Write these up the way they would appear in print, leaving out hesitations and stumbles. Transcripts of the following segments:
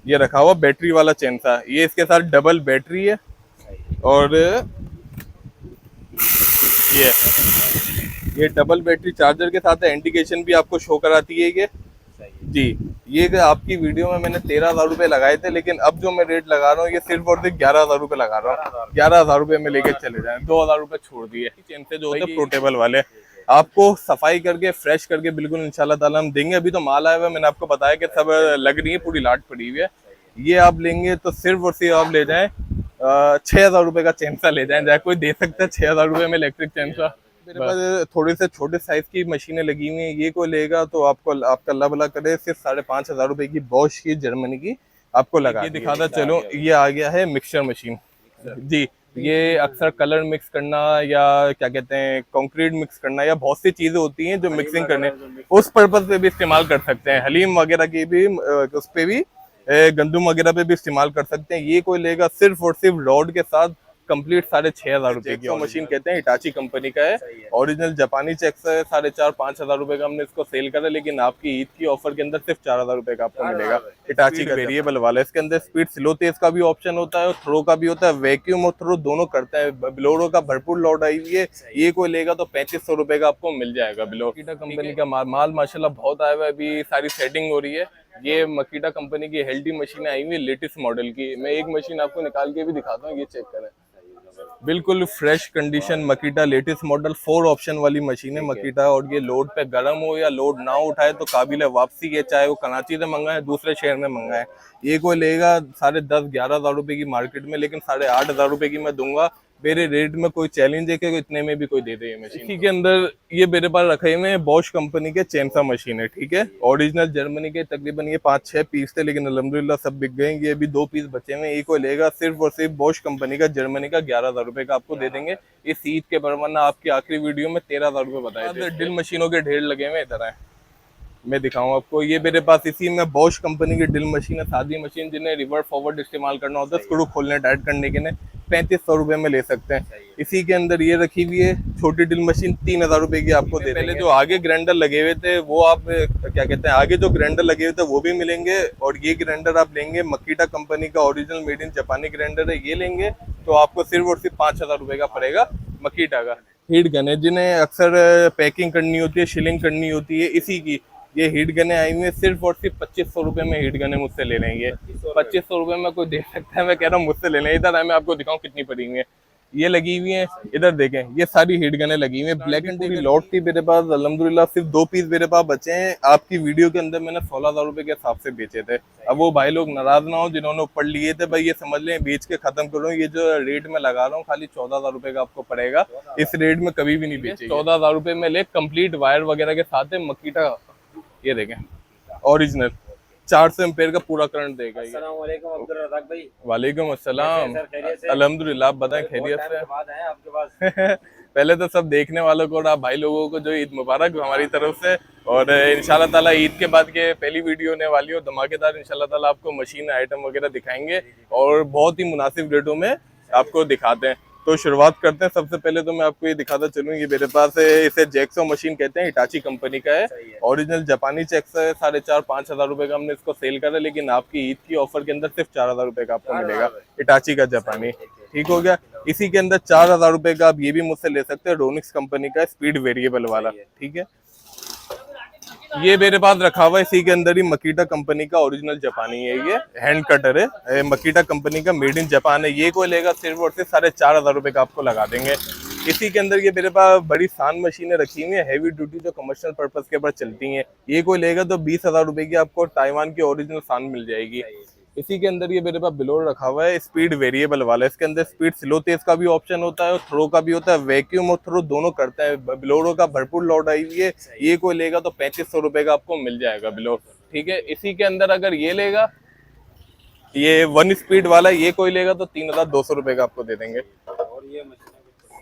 ये रखा हुआ बैटरी वाला चेन था, ये इसके साथ डबल बैटरी है। और ये ये डबल बैटरी चार्जर के साथ है, इंडिकेशन भी आपको शो कराती है ये। जी, ये आपकी वीडियो में मैंने 13,000 रुपये लगाए थे, लेकिन अब जो मैं रेट लगा रहा हूँ ये सिर्फ और सिर्फ 11,000 रुपये लगा रहा हूँ। 11,000 रुपये में लेके चले जाएं, 2,000 रुपये छोड़ दिए। चेन से जो होते हैं पोर्टेबल वाले, आपको सफाई करके फ्रेश करके बिल्कुल इंशाल्लाह ताला हम देंगे। अभी तो माल आया हुआ है, मैंने आपको बताया कि सब लग रही है, पूरी लाट पड़ी हुई है। ये आप लेंगे तो सिर्फ और सिर्फ आप ले जाएं 6,000 रुपये का चैनसा ले जाएं, जाए कोई दे सकता है 6,000 रुपये में इलेक्ट्रिक चैनसा। मेरे पास थोड़े से छोटे साइज की मशीनें लगी हुई हैं, ये कोई लेगा तो आपको आपका अल्लाह भला करे सिर्फ 5,500 रुपये की बॉश की जर्मनी की आपको लगा। ये दिखाता चलो, ये आ गया है मिक्सचर मशीन। जी, ये अक्सर कलर मिक्स करना या क्या कहते हैं कंक्रीट मिक्स करना या बहुत सी चीजें होती हैं जो मिक्सिंग करने, उस पर्पज पे भी इस्तेमाल कर सकते हैं। हलीम वगैरह की भी उस पे भी गंदुम वगैरह पे भी इस्तेमाल कर सकते हैं। ये कोई लेगा सिर्फ और सिर्फ रॉड के साथ कंप्लीट 6,500 रुपये की मशीन कहते हैं, हिटाची कंपनी का है। ओरिजिनल जापानी चेक्स है, 4,500-5,000 रुपये का हमने इसको सेल करा, लेकिन आपकी ईद की ऑफर के अंदर सिर्फ 4,000 रुपये का आपको मिलेगा। हिटाची का वेरिएबल वाला, इसके अंदर स्पीड स्लो तेज का भी ऑप्शन होता है और थ्रो का भी होता है। वैक्यूम और थ्रो दोनों करते हैं। ब्लोरो का भरपूर लोड आई हुई है, ये कोई लेगा तो 3,500 रुपये का आपको मिल जाएगा। ब्लोरो कंपनी का माल माशाल्लाह बहुत आया हुआ है, अभी सारी सेटिंग हो रही है। ये मकीटा कंपनी की हेल्दी मशीन आई हुई है लेटेस्ट मॉडल की। मैं एक मशीन आपको निकाल के भी दिखाता हूँ, ये चेक करें, बिल्कुल fresh condition Makita latest model 4 option वाली मशीन है मकीटा। और ये लोड पे गर्म हो या लोड ना उठाए तो काबिल है वापसी है, चाहे वो कराची से मंगाए दूसरे शहर में मंगाए। ये कोई लेगा 10,500-11,000 रुपये की मार्केट में, लेकिन 8,500 रुपये की मैं दूंगा। मेरे रेट में कोई चैलेंज है कि इतने में भी कोई दे दे ये मशीन। इसी के अंदर ये मेरे पास रखे हुए हैं बॉश कंपनी के चेनसा मशीन है, ठीक है। ओरिजिनल जर्मनी के तकरीबन ये 5-6 पीस थे, लेकिन अल्हम्दुलिल्लाह सब बिक गए। ये अभी 2 पीस बचे हुए हैं। एक को लेगा सिर्फ और सिर्फ बॉश कंपनी का जर्मनी का 11,000 रुपये का आपको दे देंगे इस ईद के पर, वरना आपकी आखिरी वीडियो में 13,000 रुपये बताए थे। ड्रिल मशीनों के ढेर लगे हुए इधर है, मैं दिखाऊं आपको। ये मेरे पास इसी में बॉश कंपनी की ड्रिल मशीन है, सादी मशीन, जिन्हें रिवर्स फॉरवर्ड इस्तेमाल करना होता है स्क्रू खोलने टाइट करने के लिए, 3,500 रुपये में ले सकते हैं। इसी के अंदर ये रखी हुई है छोटी ड्रिल मशीन, 3,000 रुपये की आपको दे। पहले जो आगे ग्राइंडर लगे हुए थे वो आप क्या कहते हैं, आगे जो ग्राइंडर लगे हुए थे वो भी मिलेंगे। और ये ग्राइंडर आप लेंगे मकीटा कंपनी का ओरिजिनल मेड इन जापानी ग्राइंडर है, ये लेंगे तो आपको सिर्फ और सिर्फ 5,000 रुपये का पड़ेगा मकीटा का। हीट गन है, जिन्हें अक्सर पैकिंग करनी होती है, शिलिंग करनी होती है, इसी की ये हीट गने आई हुई है। सिर्फ और सिर्फ 2,500 रुपये में हीट गने मुझसे ले लेंगे। 2,500 रुपये में कोई दे सकता है, मैं कह रहा हूँ मुझसे ले लें। इधर मैं आपको दिखाऊं कितनी पड़ी हुई है, ये लगी हुई है, इधर देखें, ये सारी हीट गने लगी हुई है। ब्लैक एंड पूरी लॉट थी मेरे पास, अल्हम्दुलिल्लाह सिर्फ 2 पीस मेरे पास बचे हैं। आपकी वीडियो के अंदर मैंने 16,000 रुपये के हिसाब से बेचे थे। अब वो भाई लोग नाराज ना हो जिन्होंने ऊपर लिए थे, भाई ये समझ लें बेच के खत्म करो। ये जो रेट में लगा रहा हूँ खाली 14,000 रुपये का आपको पड़ेगा, इस रेट में कभी भी नहीं बेचे। 14,000 रुपये में ले, कंप्लीट वायर वगैरह के साथ है मकीटा, ये देखें ओरिजिनल 400 एम्पेयर का पूरा करंट देगा। अस्सलाम वालेकुम अब्दुल रज़ाक भाई। वालेकुम अस्सलाम। सर खैरियत से? अल्हम्दुलिल्लाह, आप बताएं खैरियत से? बाद आए आपके पास। पहले तो सब देखने वालों को और आप भाई लोगों को जो ईद मुबारक हमारी तरफ से। और इंशाल्लाह ताला ईद के बाद के पहली वीडियो होने वाली हो धमाकेदार, इंशाल्लाह ताला आपको मशीन आइटम वगैरह दिखाएंगे और बहुत ही मुनासिब रेटों में आपको दिखाते हैं। तो शुरुआत करते हैं। सबसे पहले तो मैं आपको ये दिखाता चलूँ, ये मेरे पास है, इसे जैक्सो मशीन कहते हैं, हिटाची कंपनी का है। ओरिजिनल जापानी चेक्स है, 4,500-5,000 रुपये का हमने इसको सेल करा, लेकिन आपकी ईद की ऑफर के अंदर सिर्फ 4,000 रुपये का आपको मिलेगा हिटाची का जापानी, ठीक हो गया। इसी के अंदर 4,000 रुपये का आप ये भी मुझसे ले सकते हैं, रोनिक्स कंपनी का स्पीड वेरिएबल वाला, ठीक है। ये मेरे पास रखा हुआ है, इसी के अंदर ही मकीटा कंपनी का ओरिजिनल जापानी है, ये हैंड कटर है, मकीटा कंपनी का मेड इन जापान है। ये कोई लेगा सिर्फ और सिर्फ 4,500 रुपये का आपको लगा देंगे। इसी के अंदर ये मेरे पास बड़ी सान मशीनें रखी हुई है, हैवी ड्यूटी, जो कमर्शियल पर्पस के ऊपर चलती हैं। ये कोई लेगा तो 20,000 रुपये की आपको ताइवान की ओरिजिनल सान मिल जाएगी। इसी के अंदर ये मेरे पास बिलोर रखा हुआ है, स्पीड वेरिएबल वाला। इसके अंदर स्पीड स्लो तेज का भी ऑप्शन होता है और थ्रो का भी होता है। वैक्यूम और थ्रो दोनों करता है। बिलोरो का भरपूर लोड आई हुई है, ये कोई लेगा तो 3,500 रुपये का आपको मिल जाएगा बिलोर, ठीक है। इसी के अंदर अगर ये लेगा, ये 1 स्पीड वाला, ये कोई लेगा तो 3,200 रुपये का आपको दे देंगे। और ये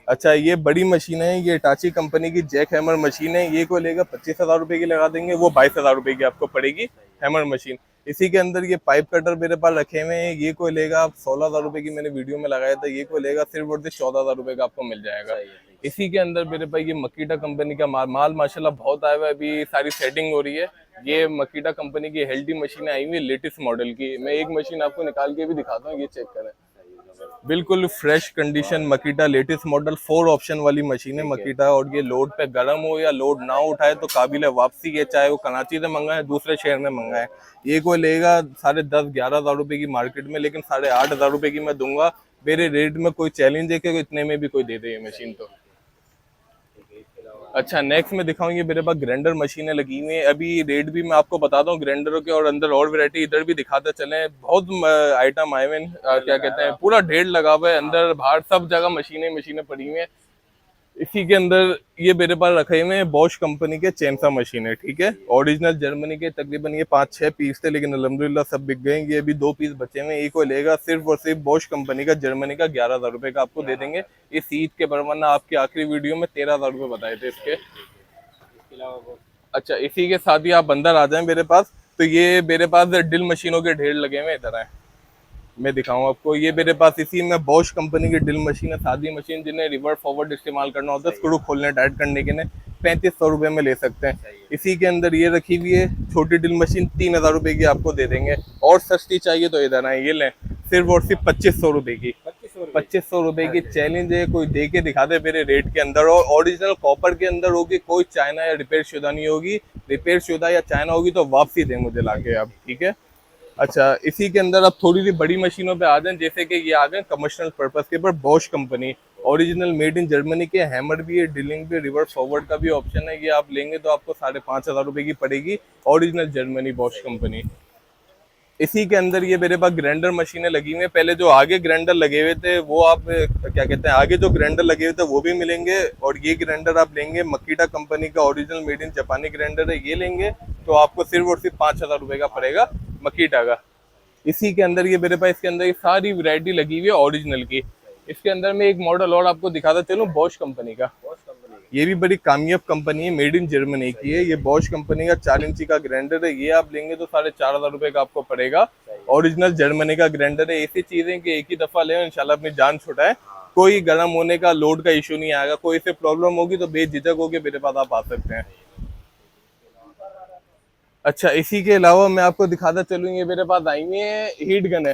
अच्छा, ये बड़ी मशीन है, ये टाची कंपनी की जैक हैमर मशीन है। ये कोई लेगा 25,000 रुपये की लगा देंगे, वो 22,000 रुपये की आपको पड़ेगी हैमर मशीन। इसी के अंदर ये पाइप कटर मेरे पास रखे हुए हैं, ये कोई लेगा आप 16,000 रुपये की मैंने वीडियो में लगाया था, ये कोई लेगा सिर्फ और सिर्फ 14,000 रुपये का आपको मिल जाएगा। इसी के अंदर मेरे पास ये मकीटा कंपनी का माल माशाल्लाह बहुत आया हुआ है। अभी सारी सेटिंग हो रही है। ये मकीटा कंपनी की हेल्डी मशीन आई हुई है लेटेस्ट मॉडल की। मैं एक मशीन आपको निकाल के भी दिखाता हूँ, ये चेक करें। बिल्कुल fresh condition Makita latest model 4 option वाली मशीन है मकीटा। और ये लोड पे गर्म हो या लोड ना उठाए तो काबिल है वापसी है, चाहे वो कराची से मंगाए दूसरे शहर में मंगाए। ये कोई लेगा 10,500-11,000 रुपए की मार्केट में, लेकिन 8,500 रुपए की मैं दूंगा। मेरे रेट में कोई चैलेंज है कि इतने में भी कोई दे दे ये मशीन तो। अच्छा, नेक्स्ट में दिखाऊं, ये मेरे पास ग्राइंडर मशीनें लगी हुई हैं। अभी रेट भी मैं आपको बताता हूँ ग्राइंडरों के, और अंदर और वैरायटी इधर भी दिखाते चले। बहुत आइटम आए हुए हैं, क्या कहते हैं, पूरा ढेर लगा हुआ है अंदर बाहर सब जगह मशीनें पड़ी हुई हैं। इसी के अंदर ये मेरे पास रखे हुए हैं बॉश कंपनी के चेनसा मशीन है, ठीक है। ओरिजिनल जर्मनी के तकरीबन ये 5-6 पीस थे, लेकिन अल्हम्दुलिल्लाह सब बिक गए। ये अभी 2 पीस बचे हुए हैं। एक को लेगा सिर्फ और सिर्फ बॉश कंपनी का जर्मनी का 11,000 रुपए का आपको दे देंगे। इस ईद के परवाना आपकी आखिरी वीडियो में 13,000 रुपए बताए थे इसके। अच्छा, इसी के साथ ही आप अंदर आ जाएं मेरे पास, तो ये मेरे पास ड्रिल मशीनों के ढेर लगे हुए इधर आए, मैं दिखाऊं आपको। ये मेरे पास इसी में बॉश कंपनी की ड्रिल मशीन है, सादी मशीन, जिन्हें रिवर्स फॉरवर्ड इस्तेमाल करना होता है, स्क्रू खोलने टाइट करने के लिए 3500 रुपए में ले सकते हैं। इसी के अंदर ये रखी हुई है छोटी ड्रिल मशीन, 3,000 रुपए की आपको दे देंगे। और सस्ती चाहिए तो इधर आए, ये लें सिर्फ और सिर्फ 2500 रुपए की। 2500 रुपए की चैलेंज है, कोई दे के दिखा दे मेरे रेट के अंदर। और ओरिजिनल कॉपर के अंदर होगी, कोई चाइना या रिपेयर शुदा नहीं होगी। रिपेयर शुदा या चाइना होगी तो वापसी दे मुझे लाके आप, ठीक है। अच्छा, इसी के अंदर आप थोड़ी सी बड़ी मशीनों पे आ जाएं, जैसे कि ये आ गए कमर्शियल पर्पस के ऊपर Bosch company, original made in Germany के। हैमर भी है, ड्रिलिंग भी, रिवर्स फॉरवर्ड का भी ऑप्शन है। ये आप लेंगे तो आपको 5,500 रुपए की पड़ेगी, ओरिजिनल जर्मनी बॉश कंपनी। इसी के अंदर ये मेरे पास ग्राइंडर मशीनें लगी हुई हैं। पहले जो आगे ग्राइंडर लगे हुए थे वो आप क्या कहते हैं, आगे जो ग्राइंडर लगे हुए थे वो भी मिलेंगे। और ये ग्राइंडर आप लेंगे मकीटा कंपनी का ओरिजिनल मेड इन जापानी ग्राइंडर है, ये लेंगे तो आपको सिर्फ और सिर्फ 5,000 रुपए का पड़ेगा मकीटा का। इसी के अंदर ये मेरे पास इसके अंदर ये सारी वैरायटी लगी हुई है ओरिजिनल की। इसके अंदर मैं एक मॉडल और आपको दिखाता चलूं, बॉश कंपनी का। ये भी बड़ी कामयाब कंपनी है, मेड इन जर्मनी की है। ये बॉश कंपनी का 4 इंची का ग्राइंडर है। ये आप लेंगे तो 4,500 रुपए का आपको पड़ेगा। ओरिजिनल जर्मनी का ग्राइंडर है। ऐसी चीजें कि एक ही दफा ले इंशाल्लाह अपनी जान छुड़ाए। कोई गर्म होने का लोड का इशू नहीं आएगा। कोई से प्रॉब्लम होगी तो बेझिझक होके मेरे पास आप आ सकते हैं। अच्छा, इसी के अलावा मैं आपको दिखाता चलूँ, ये मेरे पास आई हुई है हीट गन है।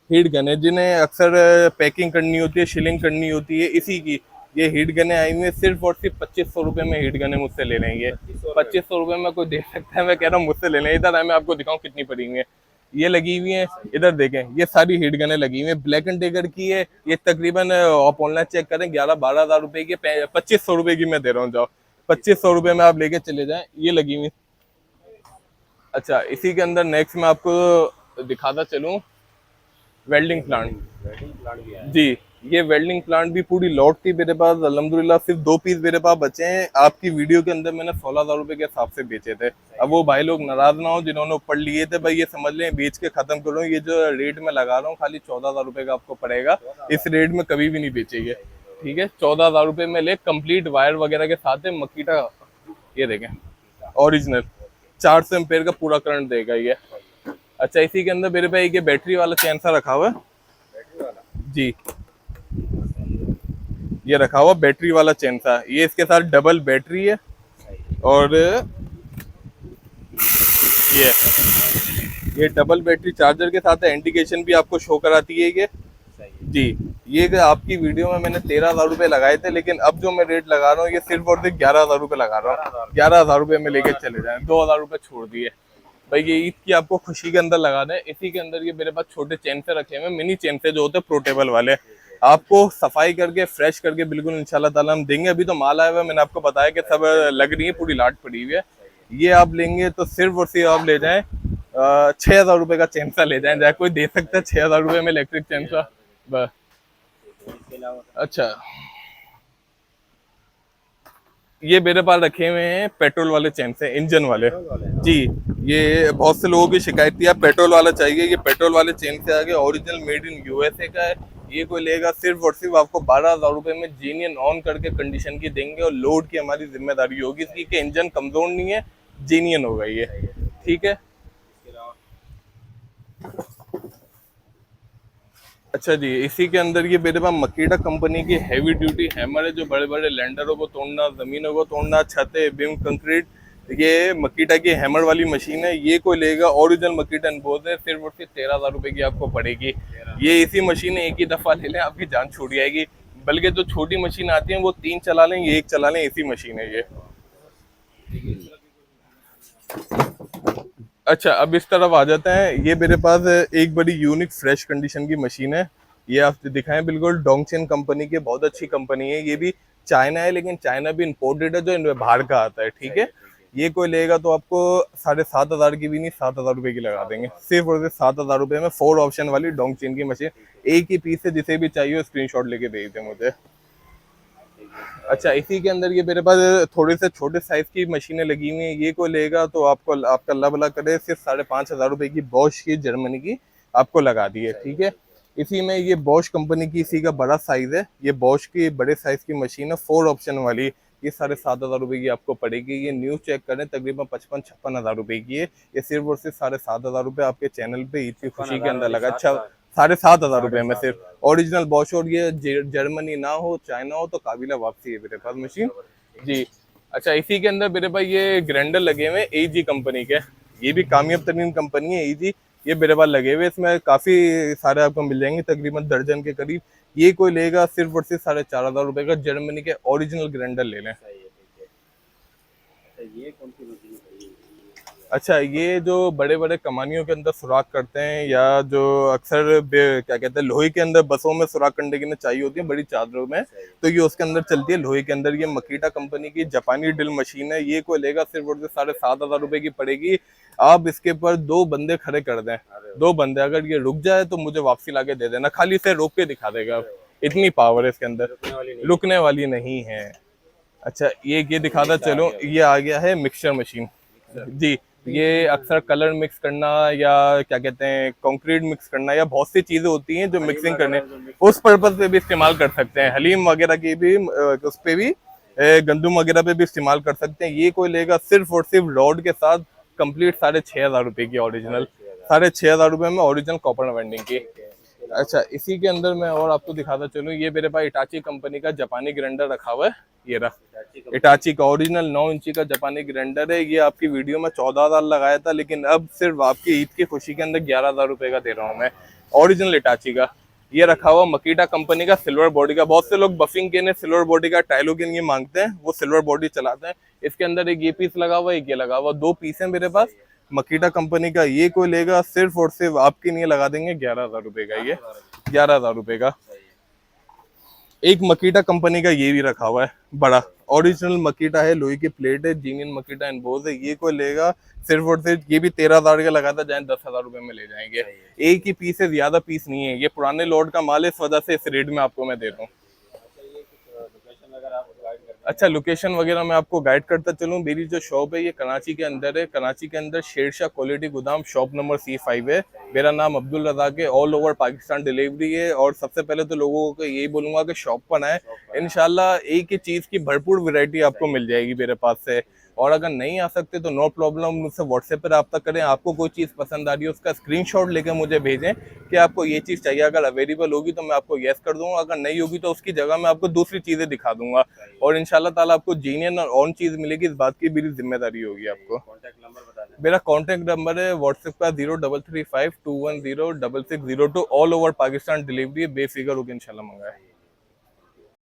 हीट गन है जिन्हें अक्सर पैकिंग करनी होती है, शिलिंग करनी होती है, इसी की ये हीट गने आई हुई है। सिर्फ और सिर्फ 2500 रुपए में हीट गने मुझसे ले लेंगे। 2500 रुपए में कोई दे सकता है? मैं कह रहा हूँ मुझसे ले लें। इधर आए मैं आपको दिखाऊं कितनी पड़ी हुई है। ये लगी हुई है, इधर देखें, ये सारी हीट गने लगी हुई है, ब्लैक एंड टेगर की है। ये तकरीबन आप ऑनलाइन चेक करें 11-12 हज़ार रुपए की, 2500 रुपए की मैं दे रहा हूँ। जाओ 2500 रुपए में आप लेके चले जाएं, ये लगी हुई। अच्छा, इसी के अंदर नेक्स्ट मैं आपको दिखाता चलूँ वेल्डिंग प्लांट। जी, ये वेल्डिंग प्लांट भी पूरी लॉट थी मेरे पास। अल्हम्दुलिल्लाह सिर्फ 2 पीस मेरे पास बचे हैं। आपकी वीडियो के अंदर मैंने 16,000 रुपए के हिसाब से बेचे थे। अब वो भाई लोग नाराज ना हो जिन्होंने ऊपर लिए थे, भाई ये समझ लें बेच के खत्म करूँ। ये जो रेट में लगा रहा हूँ खाली 14,000 रुपए का आपको पड़ेगा। इस रेट में कभी भी नहीं बेचेंगे, ठीक है। 14,000 रुपए में ले, कंप्लीट वायर वगैरह के साथ है मकीटा। ये देखें ओरिजिनल 400 एम्पेयर का पूरा करंट देगा ये। अच्छा, इसी के अंदर मेरे पे ये बैटरी वाला चैन सा रखा हुआ है जी, ये रखा हुआ बैटरी वाला चैन सा। ये इसके साथ डबल बैटरी है। और ये डबल बैटरी चार्जर के साथ है। इंडिकेशन भी आपको शो कराती है ये जी। ये आपकी वीडियो में मैंने 13,000 रुपए लगाए थे, लेकिन अब जो मैं रेट लगा रहा हूँ ये सिर्फ और सिर्फ 11,000 रुपए लगा रहा हूँ। 11,000 रुपए में लेके चले जाएं, 2,000 रुपए छोड़ दिए भाई। ये ईद की आपको खुशी के अंदर लगा दें। इसी के अंदर ये मेरे पास छोटे चेन से रखे हुए, मिनी चेन से जो होते हैं पोर्टेबल वाले, आपको सफाई करके फ्रेश करके बिल्कुल इंशाल्लाह ताला हम देंगे। अभी तो माल आया हुआ है, मैंने आपको बताया कि सब लग रही है, पूरी लाट पड़ी हुई है। ये आप लेंगे तो सिर्फ और सिर्फ आप ले जाएं 6,000 रुपए का चेन सा ले जाएं। जाए कोई दे सकता है 6,000 रुपए में इलेक्ट्रिक चेन सा? बस। अच्छा, ये मेरे पास रखे हुए हैं पेट्रोल वाले चेन से, इंजन वाले जी। ये बहुत से लोगों की शिकायत थी, आप पेट्रोल वाला चाहिए। ये पेट्रोल वाले चेन से आगे ओरिजिनल मेड इन यूएसए का है। ये कोई लेगा सिर्फ और सिर्फ आपको 12,000 रुपए में जेन्युइन ऑन करके कंडीशन की देंगे। और लोड की हमारी जिम्मेदारी होगी इसकी कि इंजन कमजोर नहीं है, जेन्युइन होगा ये, ठीक है। अच्छा जी, इसी के अंदर ये मेरे पास मकीटा कंपनी की हैवी ड्यूटी हैमर है, जो बड़े बड़े लैंडरों को तोड़ना, जमीनों को तोड़ना, छतें, बीम, कंक्रीट, ये मकीटा की हैमर वाली मशीन है। ये कोई लेगा ओरिजिनल मकीटा एनबोज है, सिर्फ और सिर्फ 13,000 रुपए की आपको पड़ेगी। ये इसी मशीन एक ही दफा ले लें, आपकी जान छूट जाएगी। बल्कि जो छोटी मशीन आती है वो 3 चला लें, ये 1 चला लें, इसी मशीन है ये। अच्छा, अब इस तरफ आ जाते हैं। ये मेरे पास एक बड़ी यूनिक फ्रेश कंडीशन की मशीन है। ये आप दिखाएं, बिल्कुल डोंगचेन कंपनी की, बहुत अच्छी कंपनी है। ये भी चाइना है, लेकिन चाइना भी इम्पोर्टेड है, जो बाहर का आता है, ठीक है। ये कोई लेगा तो आपको 7,500 की भी नहीं, 7,000 रुपए की लगा देंगे, सिर्फ और सिर्फ 7,000 रुपए में 4 ऑप्शन वाली डोंगचेन की मशीन। एक ही पीस है, जिसे भी चाहिए स्क्रीनशॉट लेके भेज दें मुझे। अच्छा, इसी के अंदर ये मेरे पास थोड़े से छोटे साइज की मशीनें लगी हुई हैं। ये कोई लेगा तो आपको, आपका अल्लाह भला करे, सिर्फ 5,500 रुपए की बॉश की, जर्मनी की आपको लगा दी है, ठीक है। इसी में ये बॉश कंपनी की, इसी का बड़ा साइज है। ये बॉश की बड़े साइज की मशीन है, 4 ऑप्शन वाली। ये 7,500 रुपए की आपको पड़ेगी। ये न्यूज चेक करें, तकरीबन 55-56 हज़ार रुपए की है। ये सिर्फ और सिर्फ 7,500 रुपए आपके चैनल पे ईद की खुशी के अंदर लगा। अच्छा, 7,500 रुपए में सिर्फ ओरिजिनल बॉश। और ये जर्मनी ना हो, चाइना हो, तो काबिला वापसी है मेरे पास मशीन जी। अच्छा, इसी के अंदर मेरे पास ये ग्राइंडर लगे हुए हैं एजी कंपनी के। ये भी कामयाब तरीन कंपनी है एजी। ये मेरे पास लगे हुए, इसमें काफी सारे आपको मिल जाएंगे, तकरीबन दर्जन के करीब। ये कोई लेगा सिर्फ और सिर्फ 4,500 रुपए का जर्मनी के ओरिजिनल ग्राइंडर ले लें। ये कौन सी मशीन है? अच्छा, ये जो बड़े बड़े कमानियों के अंदर सुराख करते हैं, या जो अक्सर क्या कहते हैं, लोहे के अंदर बसों में सुराख करने के लिए चाहिए होती है बड़ी चादरों में, तो ये उसके अंदर चलती है, लोहे के अंदर। ये मकीटा कंपनी की जापानी ड्रिल मशीन है। ये कोई लेगा सिर्फ और सिर्फ 7,500 रुपए की पड़ेगी। आप इसके ऊपर 2 बंदे खड़े कर दें, 2 बंदे, अगर ये रुक जाए तो मुझे वापसी लाके दे देना, खाली से रोक के दिखा देगा। इतनी पावर है इसके अंदर, रुकने वाली नहीं है। अच्छा, ये दिखाता चलो, ये आ गया है मिक्सचर मशीन जी। ये अक्सर कलर मिक्स करना, या क्या कहते हैं, कंक्रीट मिक्स करना, या बहुत सी चीजें होती हैं जो मिक्सिंग करने, उस पर्पज पे भी इस्तेमाल कर सकते हैं। हलीम वगैरह की भी उस पे भी, गंदुम वगैरह पे भी इस्तेमाल कर सकते हैं। ये कोई लेगा सिर्फ और सिर्फ रॉड के साथ कंप्लीट 6,500 रुपए की ओरिजिनल, 6,500 रुपए में ओरिजिनल कॉपर वेंडिंग की। अच्छा, इसी के अंदर मैं और आपको दिखाता चलूँ, ये मेरे पास इटाची कंपनी का जापानी ग्राइंडर रखा हुआ है। ये रहा इटाची का ओरिजिनल 9 इंची का जापानी ग्राइंडर है। ये आपकी वीडियो में 14,000 लगाया था, लेकिन अब सिर्फ आपकी ईद की खुशी के अंदर 11,000 रुपए का दे रहा हूँ मैं, ओरिजिनल इटाची का। ये रखा हुआ मकीटा कंपनी का सिल्वर बॉडी का। बहुत से लोग बफिंग के लिए सिल्वर बॉडी का, टाइलों के लिए मांगते हैं, वो सिल्वर बॉडी चलाते हैं। इसके अंदर एक ये पीस लगा हुआ है, एक ये लगा हुआ, 2 पीस है मेरे पास मकीटा कंपनी का। ये कोई लेगा सिर्फ और सिर्फ आपके लिए लगा देंगे 11,000 रुपए का। ये 11,000 रुपए का। एक मकीटा कंपनी का ये भी रखा हुआ है, बड़ा ओरिजिनल मकीटा है, लोहे की प्लेट है, जीनियन मकीटा एनबोज है। ये कोई लेगा सिर्फ और सिर्फ, ये भी 13,000 का लगाता जाए, 10,000 रुपए में ले जाएंगे। एक ही पीस है, ज्यादा पीस नहीं है। ये पुराने लॉट का माल है, इस वजह से इस रेट में आपको मैं दे रहा हूँ। अच्छा, लोकेशन वगैरह मैं आपको गाइड करता चलूँ। मेरी जो शॉप है ये कराची के अंदर है। कराची के अंदर शेरशाह क्वालिटी गोदाम, शॉप नंबर C5 है। मेरा नाम अब्दुल रज़ाक है। ऑल ओवर पाकिस्तान डिलीवरी है। और सबसे पहले तो लोगों को यही बोलूंगा कि शॉप पर आए, इंशाल्लाह एक ही चीज़ की भरपूर वैरायटी आपको मिल जाएगी मेरे पास से। और अगर नहीं आ सकते तो नो प्रॉब्लम, मुझसे व्हाट्सएप पर रब्ता करें। आपको कोई चीज़ पसंद आ रही है उसका स्क्रीनशॉट लेकर मुझे भेजें कि आपको ये चीज़ चाहिए। अगर अवेलेबल होगी तो मैं आपको येस कर दूंगा, अगर नहीं होगी तो उसकी जगह मैं आपको दूसरी चीज़ें दिखा दूंगा। और इंशाल्लाह ताला आपको जीनियन और ऑन चीज़ मिलेगी, इस बात की मेरी जिम्मेदारी होगी आपको। कॉन्टैक्ट नंबर बता दें। मेरा कॉन्टैक्ट नंबर है व्हाट्सएप का 0335210602। ऑल ओवर पाकिस्तान डिलीवरी, बेफिक्र होकर इंशाल्लाह मंगाए।